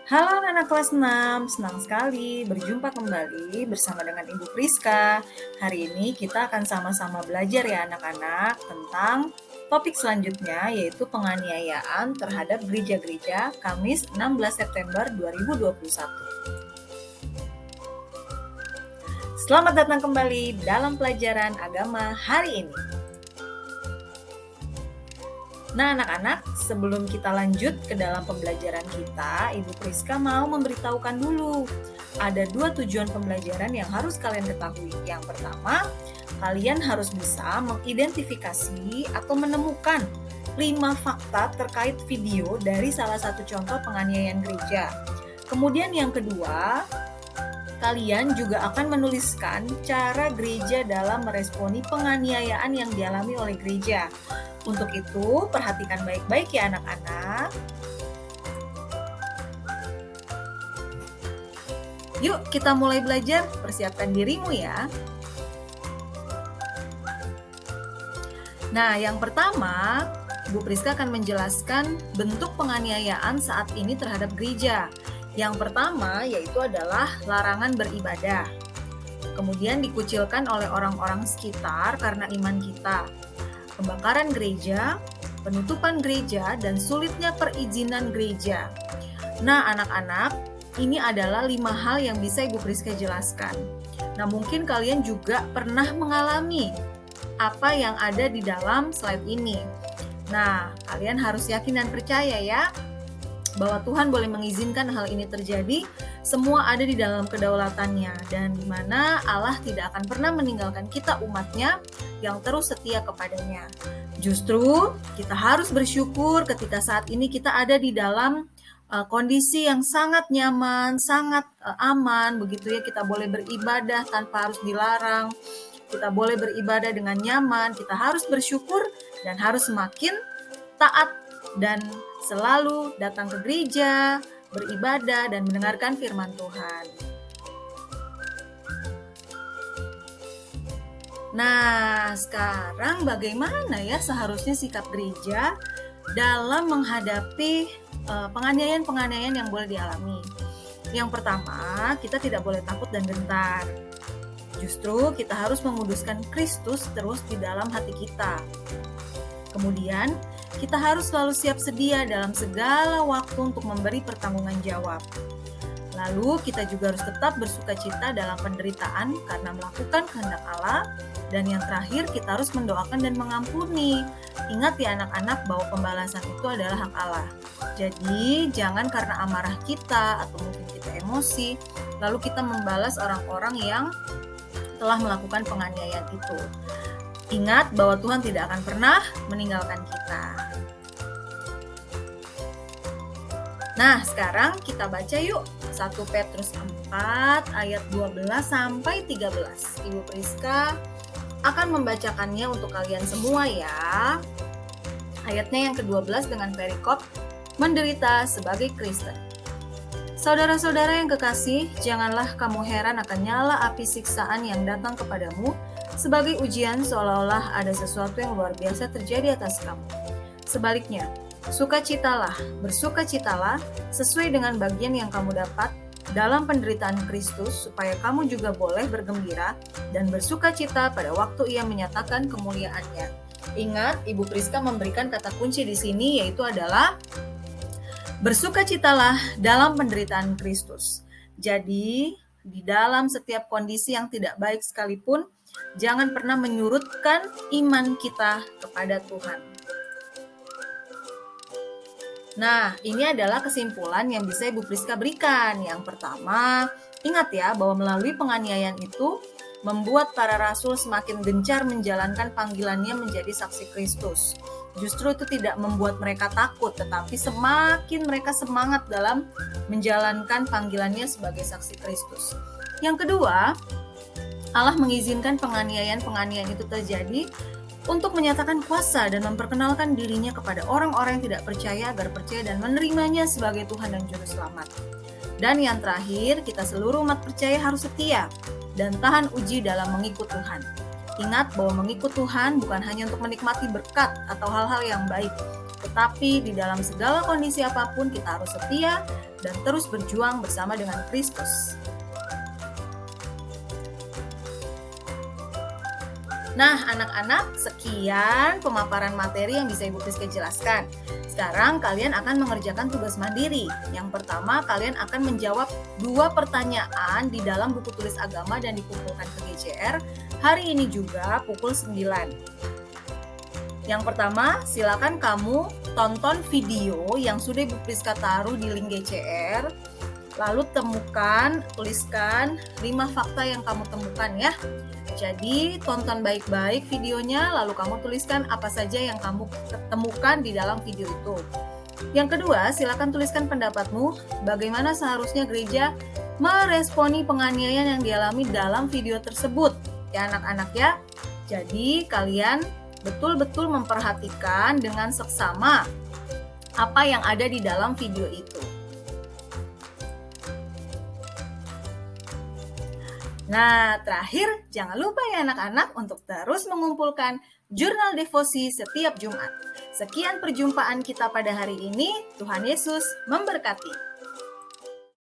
Halo anak-anak kelas 6, senang sekali berjumpa kembali bersama dengan Ibu Priska. Hari ini kita akan sama-sama belajar ya anak-anak tentang topik selanjutnya yaitu penganiayaan terhadap gereja-gereja Kamis 16 September 2021. Selamat datang kembali dalam pelajaran agama hari ini. Nah anak-anak, sebelum kita lanjut ke dalam pembelajaran kita, Ibu Priska mau memberitahukan dulu. Ada 2 tujuan pembelajaran yang harus kalian ketahui. Yang pertama, kalian harus bisa mengidentifikasi atau menemukan 5 fakta terkait video dari salah satu contoh penganiayaan gereja. Kemudian yang kedua, kalian juga akan menuliskan cara gereja dalam meresponi penganiayaan yang dialami oleh gereja. Untuk itu, perhatikan baik-baik ya anak-anak. Yuk, kita mulai belajar. Persiapkan dirimu ya. Nah, yang pertama, Bu Priska akan menjelaskan bentuk penganiayaan saat ini terhadap gereja. Yang pertama yaitu adalah larangan beribadah. Kemudian dikucilkan oleh orang-orang sekitar karena iman kita. Pembakaran gereja, penutupan gereja, dan sulitnya perizinan gereja. Nah, anak-anak, ini adalah 5 hal yang bisa Ibu Priska jelaskan. Nah, mungkin kalian juga pernah mengalami apa yang ada di dalam slide ini. Nah, kalian harus yakin dan percaya ya, bahwa Tuhan boleh mengizinkan hal ini terjadi, semua ada di dalam kedaulatannya, dan di mana Allah tidak akan pernah meninggalkan kita umatnya yang terus setia kepadanya. Justru kita harus bersyukur ketika saat ini kita ada di dalam kondisi yang sangat nyaman, sangat aman, begitu ya, kita boleh beribadah tanpa harus dilarang, kita boleh beribadah dengan nyaman, kita harus bersyukur dan harus semakin taat dan selalu datang ke gereja, beribadah, dan mendengarkan firman Tuhan. Nah, sekarang bagaimana ya seharusnya sikap gereja dalam menghadapi penganiayaan-penganiayaan yang boleh dialami? Yang pertama, kita tidak boleh takut dan gentar. Justru kita harus menguduskan Kristus terus di dalam hati kita. Kemudian, kita harus selalu siap sedia dalam segala waktu untuk memberi pertanggungan jawab. Lalu kita juga harus tetap bersuka cita dalam penderitaan karena melakukan kehendak Allah. Dan yang terakhir, kita harus mendoakan dan mengampuni. Ingat ya anak-anak bahwa pembalasan itu adalah hak Allah. Jadi jangan karena amarah kita atau mungkin kita emosi, lalu kita membalas orang-orang yang telah melakukan penganiayaan itu. Ingat bahwa Tuhan tidak akan pernah meninggalkan kita. Nah, sekarang kita baca yuk 1 Petrus 4 ayat 12 sampai 13. Ibu Priska akan membacakannya untuk kalian semua ya. Ayatnya yang ke-12 dengan perikop menderita sebagai Kristen. Saudara-saudara yang kekasih, janganlah kamu heran akan nyala api siksaan yang datang kepadamu sebagai ujian seolah-olah ada sesuatu yang luar biasa terjadi atas kamu. Sebaliknya, sukacitalah, bersukacitalah sesuai dengan bagian yang kamu dapat dalam penderitaan Kristus, supaya kamu juga boleh bergembira dan bersukacita pada waktu Ia menyatakan kemuliaannya. Ingat, Ibu Priska memberikan kata kunci di sini yaitu adalah bersukacitalah dalam penderitaan Kristus. Jadi, di dalam setiap kondisi yang tidak baik sekalipun, jangan pernah menyurutkan iman kita kepada Tuhan. Nah, ini adalah kesimpulan yang bisa Ibu Priska berikan. Yang pertama, ingat ya bahwa melalui penganiayaan itu membuat para rasul semakin gencar menjalankan panggilannya menjadi saksi Kristus. Justru itu tidak membuat mereka takut, tetapi semakin mereka semangat dalam menjalankan panggilannya sebagai saksi Kristus. Yang kedua, Allah mengizinkan penganiayaan-penganiayaan itu terjadi untuk menyatakan kuasa dan memperkenalkan dirinya kepada orang-orang yang tidak percaya agar percaya dan menerimanya sebagai Tuhan dan Juru Selamat. Dan yang terakhir, kita seluruh umat percaya harus setia dan tahan uji dalam mengikut Tuhan. Ingat bahwa mengikut Tuhan bukan hanya untuk menikmati berkat atau hal-hal yang baik, Tetapi di dalam segala kondisi apapun kita harus setia dan terus berjuang bersama dengan Kristus. Nah, anak-anak, sekian pemaparan materi yang bisa Ibu Priska jelaskan. Sekarang kalian akan mengerjakan tugas mandiri. Yang pertama, kalian akan menjawab 2 pertanyaan di dalam buku tulis agama dan dikumpulkan ke GCR hari ini juga pukul 9. Yang pertama, silakan kamu tonton video yang sudah Ibu Priska taruh di link GCR. Lalu tuliskan 5 fakta yang kamu temukan ya. Jadi tonton baik-baik videonya, lalu kamu tuliskan apa saja yang kamu temukan di dalam video itu. Yang kedua, silakan tuliskan pendapatmu, bagaimana seharusnya gereja meresponi penganiayaan yang dialami dalam video tersebut. Ya anak-anak ya, jadi kalian betul-betul memperhatikan dengan seksama apa yang ada di dalam video itu. Nah, terakhir, jangan lupa ya anak-anak untuk terus mengumpulkan jurnal devosi setiap Jumat. Sekian perjumpaan kita pada hari ini. Tuhan Yesus memberkati.